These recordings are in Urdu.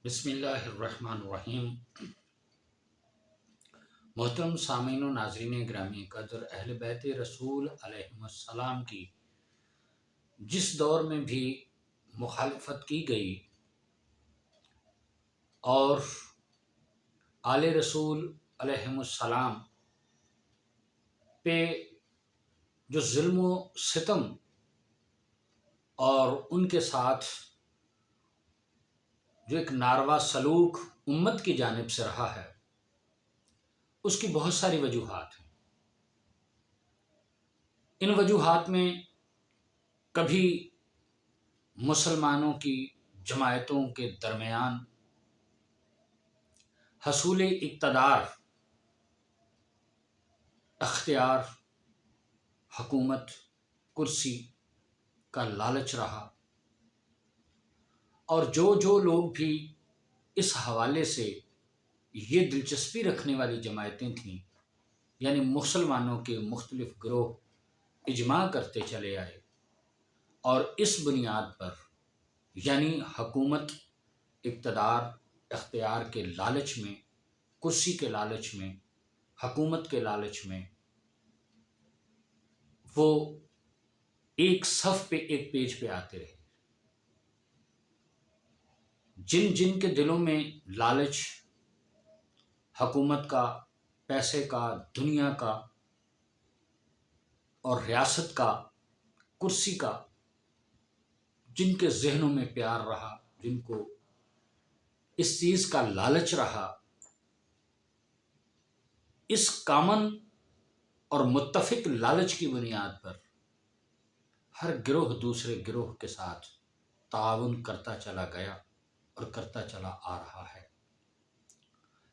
بسم اللہ الرحمن الرحیم۔ محترم سامعین و ناظرین گرامی قدر، اہل بیت رسول علیہ السلام کی جس دور میں بھی مخالفت کی گئی اور آل رسول علیہ السلام پہ جو ظلم و ستم اور ان کے ساتھ جو ایک ناروا سلوک امت کی جانب سے رہا ہے، اس کی بہت ساری وجوہات ہیں۔ ان وجوہات میں کبھی مسلمانوں کی جماعتوں کے درمیان حصول اقتدار، اختیار، حکومت، کرسی کا لالچ رہا، اور جو لوگ بھی اس حوالے سے یہ دلچسپی رکھنے والی جماعتیں تھیں، یعنی مسلمانوں کے مختلف گروہ اجماع کرتے چلے آئے، اور اس بنیاد پر یعنی حکومت، اقتدار، اختیار کے لالچ میں، کرسی کے لالچ میں، حکومت کے لالچ میں، وہ ایک صف پہ، ایک پیج پہ آتے رہے۔ جن کے دلوں میں لالچ حکومت کا، پیسے کا، دنیا کا اور ریاست کا، کرسی کا، جن کے ذہنوں میں پیار رہا، جن کو اس چیز کا لالچ رہا، اس کامن اور متفق لالچ کی بنیاد پر ہر گروہ دوسرے گروہ کے ساتھ تعاون کرتا چلا گیا اور کرتا چلا آ رہا ہے۔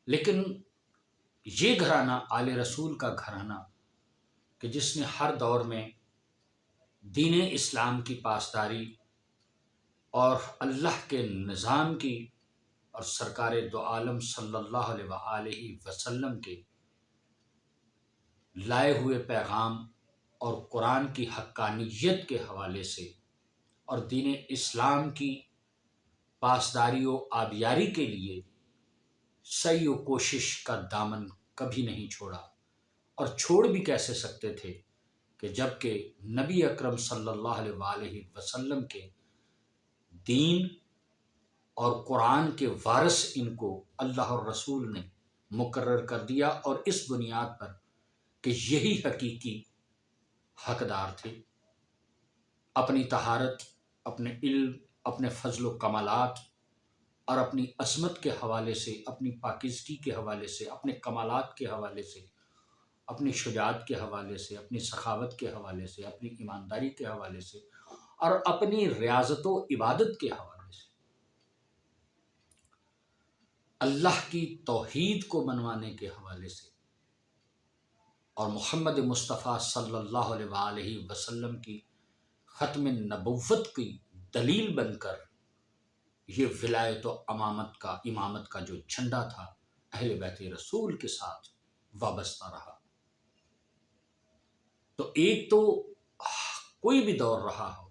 لیکن یہ گھرانہ آل رسول کا گھرانہ کہ جس نے ہر دور میں دین اسلام کی پاسداری اور اللہ کے نظام کی اور سرکار دو عالم صلی اللہ علیہ وآلہ وسلم کے لائے ہوئے پیغام اور قرآن کی حقانیت کے حوالے سے اور دین اسلام کی پاسداری و آبیاری کے لیے سعی و کوشش کا دامن کبھی نہیں چھوڑا، اور چھوڑ بھی کیسے سکتے تھے کہ جب کہ نبی اکرم صلی اللہ علیہ وآلہ وسلم کے دین اور قرآن کے وارث ان کو اللہ اور رسول نے مقرر کر دیا، اور اس بنیاد پر کہ یہی حقیقی حقدار تھے، اپنی طہارت، اپنے علم، اپنے فضل و کمالات اور اپنی عظمت کے حوالے سے، اپنی پاکیزگی کے حوالے سے، اپنے کمالات کے حوالے سے، اپنی شجاعت کے حوالے سے، اپنی سخاوت کے حوالے سے، اپنی ایمانداری کے حوالے سے اور اپنی ریاضت و عبادت کے حوالے سے اللہ کی توحید کو منوانے کے حوالے سے اور محمد مصطفیٰ صلی اللہ علیہ وآلہ وسلم کی ختم نبوت کی دلیل بن کر یہ ولایت و امامت کا جو جھنڈا تھا اہل بیت رسول کے ساتھ وابستہ رہا۔ تو ایک تو کوئی بھی دور رہا ہو،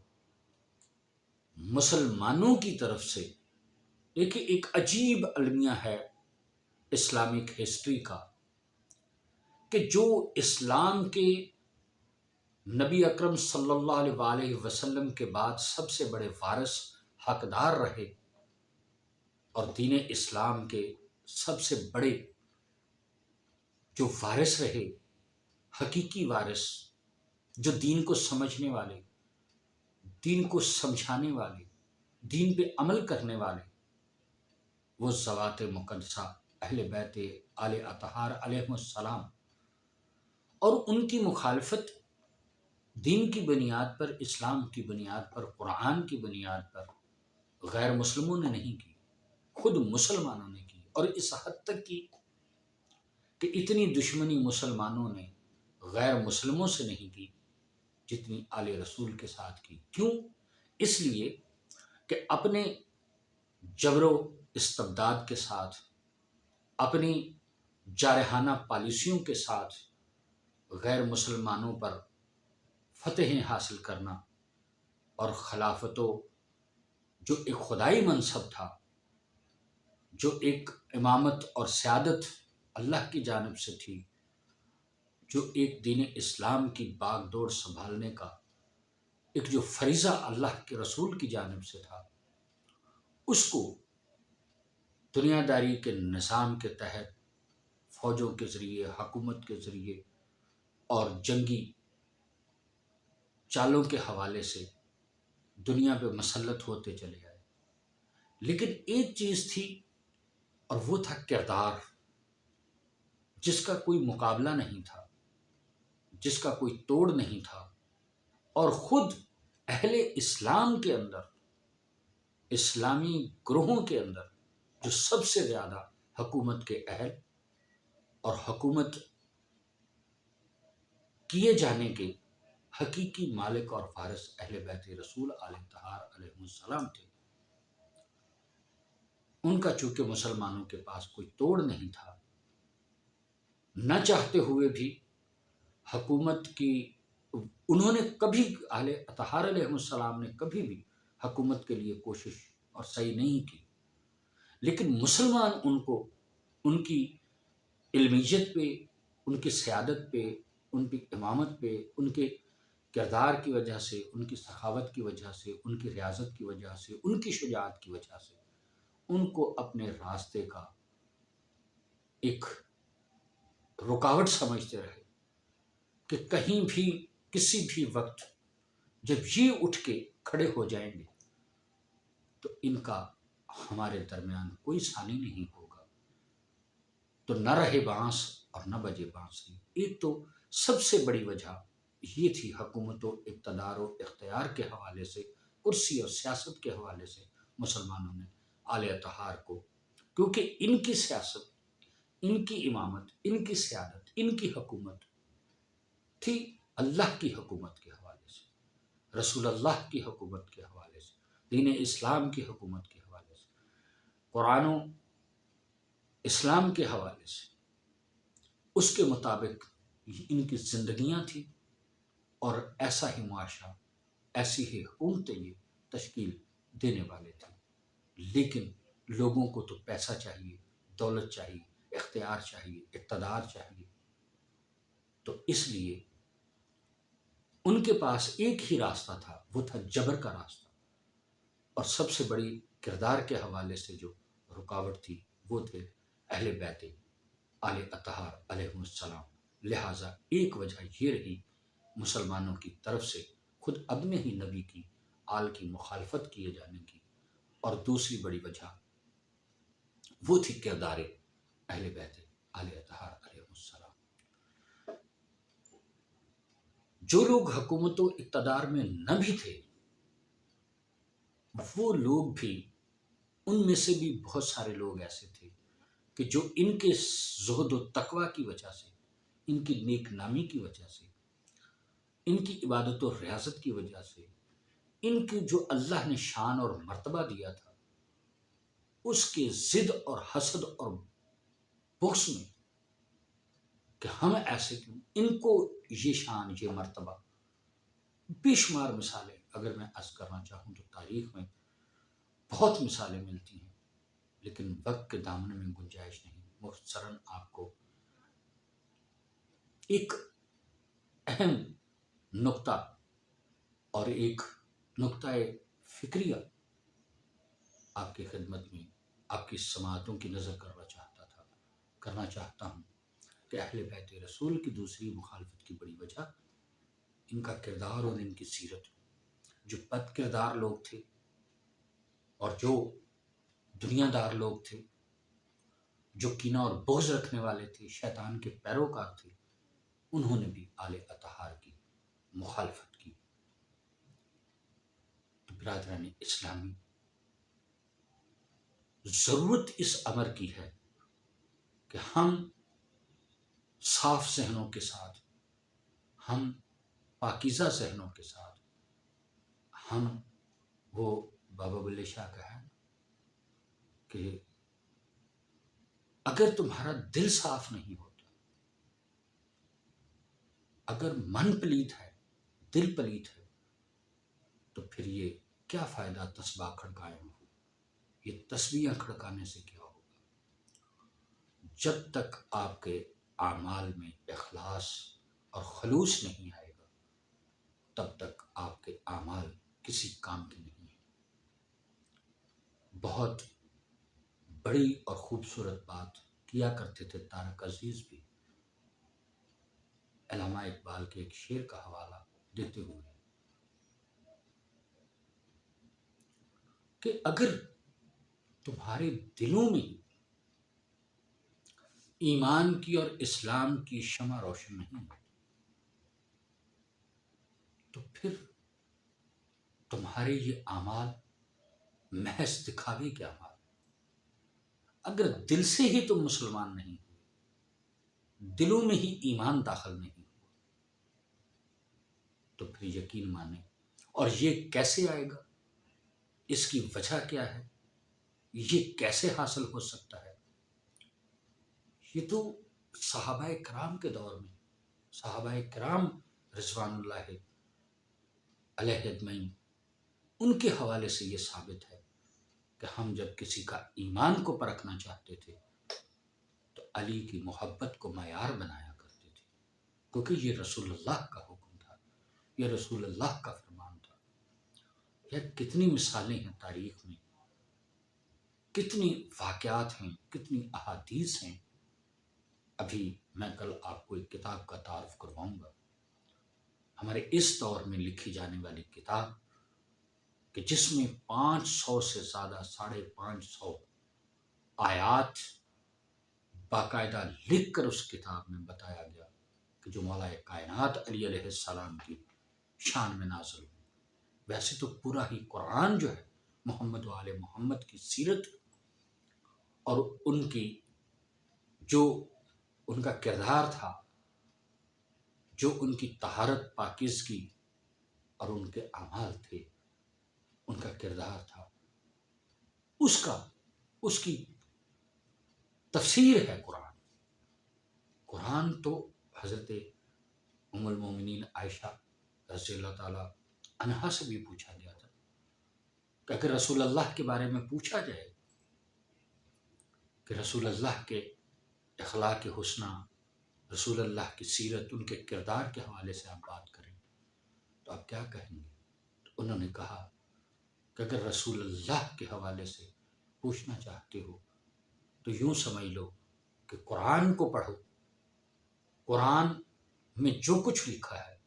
مسلمانوں کی طرف سے ایک عجیب المیہ ہے اسلامک ہسٹری کا کہ جو اسلام کے نبی اکرم صلی اللہ علیہ وآلہ وسلم کے بعد سب سے بڑے وارث، حقدار رہے، اور دین اسلام کے سب سے بڑے جو وارث رہے، حقیقی وارث، جو دین کو سمجھنے والے، دین کو سمجھانے والے، دین پہ عمل کرنے والے، وہ ذوات مقدسہ اہل بیت آل اطہار علیہ السلام، اور ان کی مخالفت دین کی بنیاد پر، اسلام کی بنیاد پر، قرآن کی بنیاد پر غیر مسلموں نے نہیں کی، خود مسلمانوں نے کی، اور اس حد تک کی کہ اتنی دشمنی مسلمانوں نے غیر مسلموں سے نہیں کی جتنی آل رسول کے ساتھ کی۔ کیوں؟ اس لیے کہ اپنے جبر و استبداد کے ساتھ، اپنی جارحانہ پالیسیوں کے ساتھ غیر مسلمانوں پر فتحیں حاصل کرنا اور خلافت و جو ایک خدائی منصب تھا جو ایک امامت اور سیادت اللہ کی جانب سے تھی، جو ایک دین اسلام کی باغ دوڑ سنبھالنے کا ایک جو فریضہ اللہ کے رسول کی جانب سے تھا، اس کو دنیا داری کے نظام کے تحت فوجوں کے ذریعے، حکومت کے ذریعے اور جنگی چالوں کے حوالے سے دنیا پہ مسلط ہوتے چلے آئے۔ لیکن ایک چیز تھی، اور وہ تھا کردار، جس کا کوئی مقابلہ نہیں تھا، جس کا کوئی توڑ نہیں تھا، اور خود اہل اسلام کے اندر، اسلامی گروہوں کے اندر جو سب سے زیادہ حکومت کے اہل اور حکومت کیے جانے کے حقیقی مالک اور وارث اہل بیت رسول علیہ طہار علیہ السلام تھے، ان کا چونکہ مسلمانوں کے پاس کوئی توڑ نہیں تھا، نہ چاہتے ہوئے بھی حکومت کی انہوں نے کبھی، اہل اطہار علیہ السلام نے کبھی بھی حکومت کے لیے کوشش اور صحیح نہیں کی، لیکن مسلمان ان کو ان کی علمیت پہ، ان کی سیادت پہ، ان کی امامت پہ، ان کے کردار کی وجہ سے، ان کی سخاوت کی وجہ سے، ان کی ریاضت کی وجہ سے، ان کی شجاعت کی وجہ سے ان کو اپنے راستے کا ایک رکاوٹ سمجھتے رہے کہ کہیں بھی کسی بھی وقت جب یہ اٹھ کے کھڑے ہو جائیں گے تو ان کا ہمارے درمیان کوئی ثانی نہیں ہوگا، تو نہ رہے بانس اور نہ بجے بانسری۔ ایک تو سب سے بڑی وجہ یہ تھی حکومت و اقتدار و اختیار کے حوالے سے، کرسی اور سیاست کے حوالے سے مسلمانوں نے آل اطہار کو، کیونکہ ان کی سیاست، ان کی امامت، ان کی سیادت، ان کی حکومت تھی اللہ کی حکومت کے حوالے سے، رسول اللہ کی حکومت کے حوالے سے، دین اسلام کی حکومت کے حوالے سے، قرآن و اسلام کے حوالے سے، اس کے مطابق ان کی زندگیاں تھیں، اور ایسا ہی معاشرہ، ایسی ہی حکومتیں یہ تشکیل دینے والے تھے۔ لیکن لوگوں کو تو پیسہ چاہیے، دولت چاہیے، اختیار چاہیے، اقتدار چاہیے، تو اس لیے ان کے پاس ایک ہی راستہ تھا، وہ تھا جبر کا راستہ، اور سب سے بڑی کردار کے حوالے سے جو رکاوٹ تھی وہ تھے اہل بیت آل اطہار علیہ السلام۔ لہٰذا ایک وجہ یہ رہی مسلمانوں کی طرف سے خود اپنے ہی نبی کی آل کی مخالفت کیے جانے کی، اور دوسری بڑی وجہ وہ تھی کردار اہل بیت آل اطہار علیہ السلام۔ جو لوگ حکومت و اقتدار میں نہ بھی تھے، وہ لوگ بھی، ان میں سے بھی بہت سارے لوگ ایسے تھے کہ جو ان کے زہد و تقوی کی وجہ سے، ان کی نیک نامی کی وجہ سے، ان کی عبادت و ریاضت کی وجہ سے، ان کی جو اللہ نے شان اور مرتبہ دیا تھا، اس کے ضد اور حسد اور بغض میں کہ ہم ایسے کیوں، ان کو یہ شان، یہ مرتبہ، بے شمار مثالیں اگر میں عرض کرنا چاہوں تو تاریخ میں بہت مثالیں ملتی ہیں، لیکن وقت کے دامن میں گنجائش نہیں۔ مختصراً آپ کو ایک اہم نقطہ اور ایک نقطۂ فکریہ آپ کی خدمت میں، آپ کی سماعتوں کی نظر کرنا چاہتا ہوں کہ اہل بیت رسول کی دوسری مخالفت کی بڑی وجہ ان کا کردار اور ان کی سیرت۔ جو بد کردار لوگ تھے اور جو دنیا دار لوگ تھے، جو کینہ اور بغض رکھنے والے تھے، شیطان کے پیروکار تھے، انہوں نے بھی آل اطہار کی مخالفت کی۔ تو برادران اسلامی، ضرورت اس امر کی ہے کہ ہم صاف ذہنوں کے ساتھ، ہم پاکیزہ ذہنوں کے ساتھ، ہم وہ بابا بلے شاہ کا ہے کہ اگر تمہارا دل صاف نہیں ہوتا، اگر من پلیت ہے، دل پلیت ہے، تو پھر یہ کیا فائدہ تسبیح کھڑکائے ہو؟ یہ تسبیحاں کھڑکانے سے کیا ہوگا؟ جب تک آپ کے اعمال میں اخلاص اور خلوص نہیں آئے گا تب تک آپ کے اعمال کسی کام کے نہیں ہیں۔ بہت بڑی اور خوبصورت بات کیا کرتے تھے طارق عزیز بھی، علامہ اقبال کے ایک شعر کا حوالہ دیتے ہوئے، کہ اگر تمہارے دلوں میں ایمان کی اور اسلام کی شمع روشن نہیں تو پھر تمہارے یہ اعمال محض دکھاوے کے اعمال۔ اگر دل سے ہی تم مسلمان نہیں ہو، دلوں میں ہی ایمان داخل نہیں ہو، تو پھر یقین مانیں۔ اور یہ کیسے آئے گا، اس کی وجہ کیا ہے، یہ کیسے حاصل ہو سکتا ہے؟ یہ تو صحابہ کرام کے دور میں، صحابہ کرام رضوان اللہ علیہ اجمعین، ان کے حوالے سے یہ ثابت ہے کہ ہم جب کسی کا ایمان کو پرکھنا چاہتے تھے تو علی کی محبت کو معیار بنایا کرتے تھے، کیونکہ یہ رسول اللہ کا حکم تھا، یہ رسول اللہ کا فرمان تھا۔ یہ کتنی مثالیں ہیں تاریخ میں، کتنی واقعات ہیں، کتنی احادیث ہیں۔ ابھی میں کل آپ کو ایک کتاب کا تعارف کرواؤں گا، ہمارے اس دور میں لکھی جانے والی کتاب، کہ جس میں 500 سے زیادہ 550 آیات باقاعدہ لکھ کر اس کتاب میں بتایا گیا کہ جو مولا کائنات علی علیہ السلام کی شان میں نازل ہوئی۔ ویسے تو پورا ہی قرآن جو ہے محمد و آل محمد کی سیرت اور ان کی جو ان کا کردار تھا، جو ان کی طہارت پاکیزگی اور ان کے اعمال تھے، ان کا کردار تھا، اس کی تفسیر ہے قرآن۔ قرآن تو حضرت ام المومنین عائشہ رضی اللہ تعالی عنہا سے بھی پوچھا گیا تھا کہ اگر رسول اللہ کے بارے میں پوچھا جائے کہ رسول اللہ کے اخلاق حسنہ، رسول اللہ کی سیرت، ان کے کردار کے حوالے سے آپ بات کریں تو آپ کیا کہیں گے؟ تو انہوں نے کہا کہ اگر رسول اللہ کے حوالے سے پوچھنا چاہتے ہو تو یوں سمجھ لو کہ قرآن کو پڑھو، قرآن میں جو کچھ لکھا ہے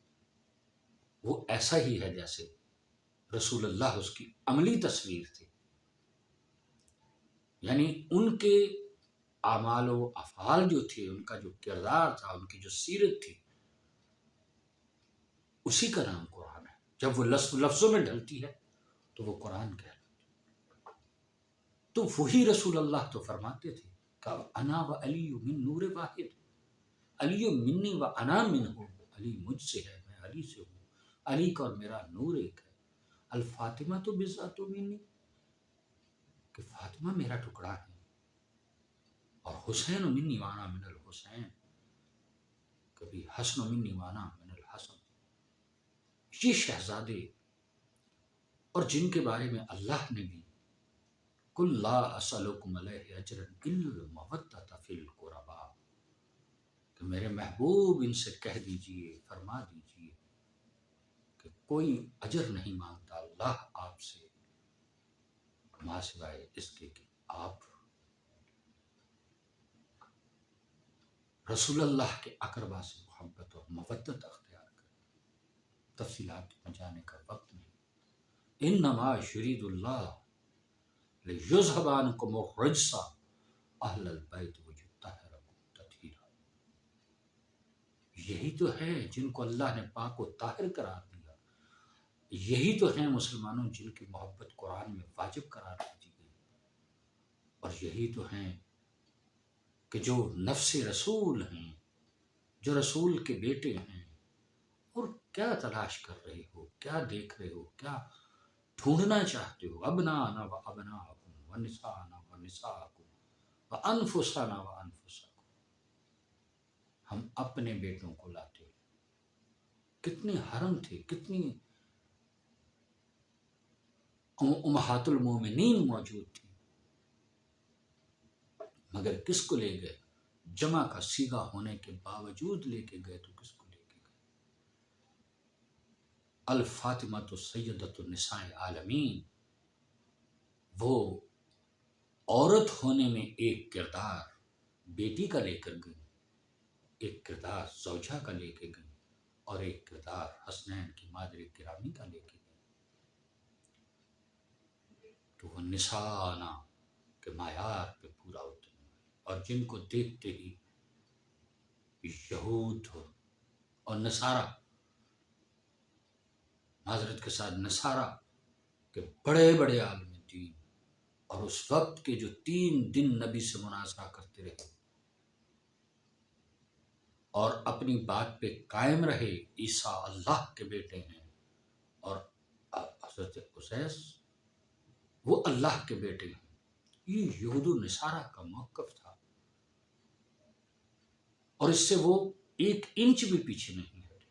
وہ ایسا ہی ہے جیسے رسول اللہ اس کی عملی تصویر تھی، یعنی ان کے اعمال و افعال جو تھے، ان کا جو کردار تھا، ان کی جو سیرت تھی، اسی کا نام قرآن ہے۔ جب وہ لفظوں میں ڈھلتی ہے تو وہ قرآن کہلاتی ہے۔ تو وہی رسول اللہ تو فرماتے تھے کہ انا و علی من نور واحد، علی منی و انا منہ، علی مجھ سے ہے، میں علی سے ہوں، علی کا اور میرا نور ایک ہے۔ الفاطمہ تو بضعۃ منی، کہ فاطمہ میرا ٹکڑا ہے، اور حسین منی وانا من الحسین، کبھی حسن منی وانا من الحسن۔ یہ شہزادے اور جن کے بارے میں اللہ نے بھی قل لا اسألکم علیہ اجرا الا المودۃ فی القربا، کہ میرے محبوب ان سے کہہ دیجئے، فرما دیجئے کہ کوئی اجر نہیں مانگتا اللہ آپ سے ماں سوائے اس کے کہ آپ رسول اللہ کے اقربا سے محبت اور مودت اختیار کریں۔ تفصیلات میں جانے کا وقت نہیں۔ انما یرید اللہ لیذھب عنکم الرجس اہل البیت ویطہرکم تطہیرا۔ یہی تو ہے جن کو اللہ نے پاک و طاہر قرار دیا، یہی تو ہیں مسلمانوں جن کی محبت قرآن میں واجب قرار دی گئی، اور یہی تو ہیں کہ جو نفس رسول ہیں، جو رسول کے بیٹے ہیں۔ اور کیا تلاش کر رہے ہو، کیا دیکھ رہے ہو، کیا ڈھونڈنا چاہتے ہو؟ ابنانا و ابناکم و نساءنا و نساءکم و انفسنا و انفسکم۔ ہم اپنے بیٹوں کو لاتے، کتنے حرم تھے، کتنی امہات المومنین موجود تھی، مگر کس کو لے گئے؟ جمع کا صیغہ ہونے کے باوجود لے کے گئے تو کس کو لے کے گئے؟ الفاطمۃ سیدۃ النساء عالمین، وہ عورت ہونے میں ایک کردار بیٹی کا لے کر گئی، ایک کردار زوجہ کا لے کے گئی، اور ایک کردار حسنین کی مادر گرامی کا لے کے گئی، تو وہ نسانہ کے معیار پہ پورا اترے، اور جن کو دیکھتے ہی یہود اور نصارہ، معذرت کے ساتھ نصارہ کے بڑے بڑے عالم دین، اور اس وقت کے جو 3 دن نبی سے مناظرہ کرتے رہے اور اپنی بات پہ قائم رہے، عیسیٰ اللہ کے بیٹے ہیں، اور حضرت عزیر وہ اللہ کے بیٹے ہیں، یہ یہود و نصارہ کا موقف تھا، اور اس سے وہ 1 انچ بھی پیچھے نہیں ہٹے۔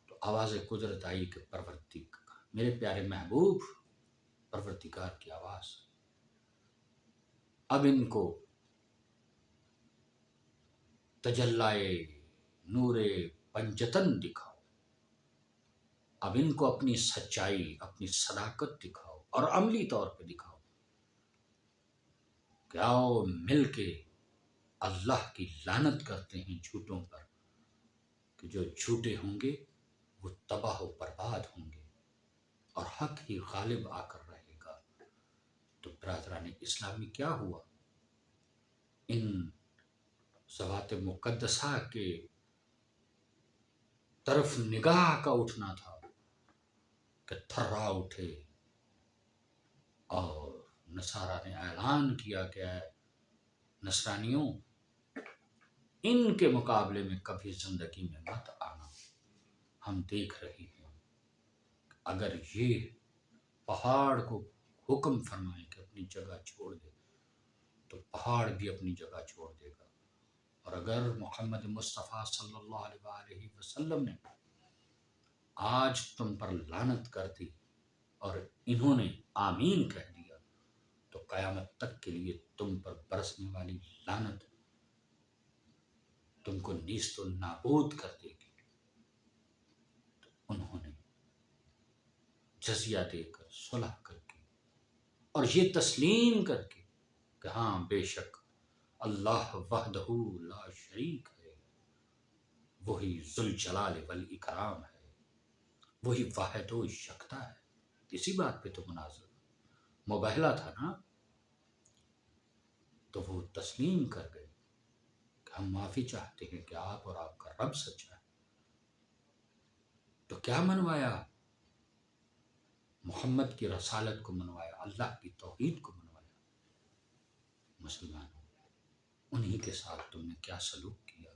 تو آواز قدرت آئی کہ پروردگار، میرے پیارے محبوب، پروردگار کی آواز، اب ان کو تجلائے نور پنجتن دکھاؤ، اب ان کو اپنی سچائی، اپنی صداقت دکھاؤ، اور عملی طور پہ دکھاؤ کہ آؤ مل کے اللہ کی لعنت کرتے ہیں جھوٹوں پر، کہ جو جھوٹے ہوں گے وہ تباہ و برباد ہوں گے، اور حق ہی غالب آ کر رہے گا۔ تو برادران اسلامی، کیا ہوا؟ ان ذوات مقدسہ کے طرف نگاہ کا اٹھنا تھا کہ تھرا اٹھے، اور نصارہ نے اعلان کیا کہ اے نصرانیوں، ان کے مقابلے میں کبھی زندگی میں مت آنا، ہم دیکھ رہے ہیں اگر یہ پہاڑ کو حکم فرمائے کہ اپنی جگہ چھوڑ دے تو پہاڑ بھی اپنی جگہ چھوڑ دے گا، اور اگر محمد مصطفیٰ صلی اللہ علیہ وسلم نے آج تم پر لعنت کر دی اور انہوں نے آمین کہہ دیا، تو قیامت تک کے لیے تم پر برسنے والی لعنت تم کو نیست و نابود کر دے گی۔ تو انہوں نے جزیہ دے کر، صلح کر کے، اور یہ تسلیم کر کے کہ ہاں بے شک اللہ وحدہ لا شریک ہے، وہی ذوالجلال والاکرام ہے، وہی واحد و یکتا ہے۔ اسی بات پہ تو مناظرہ مباہلہ تھا نا، تو وہ تسلیم کر گئے کہ ہم معافی چاہتے ہیں کہ آپ اور آپ کا رب سچا ہے۔ تو کیا منوایا؟ محمد کی رسالت کو منوایا، اللہ کی توحید کو منوایا۔ مسلمانوں، انہی کے ساتھ تم نے کیا سلوک کیا؟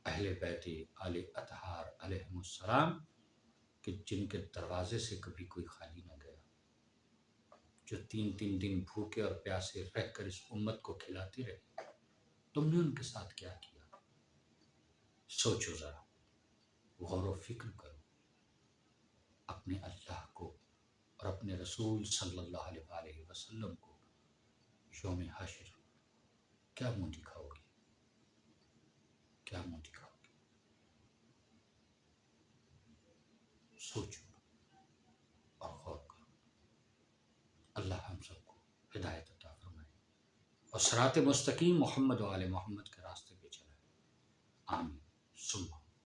اہل بیت آل اطہار علیہم السلام کہ جن کے دروازے سے کبھی کوئی خالی نہ گیا، جو 3 دن بھوکے اور پیاسے رہ کر اس امت کو کھلاتے رہے، تم نے ان کے ساتھ کیا کیا؟ سوچو ذرا، غور و فکر کرو، اپنے اللہ کو اور اپنے رسول صلی اللہ علیہ وسلم کو یوم حشر کیا منہ دکھاؤ گے؟ کیا منہ دکھاؤ گے؟ سوچو اور غور کرو۔ اللہ ہم سب کو ہدایت عطا فرمائے اور صراط مستقیم محمد و آل محمد کے راستے پہ چلائے۔ آمین ثم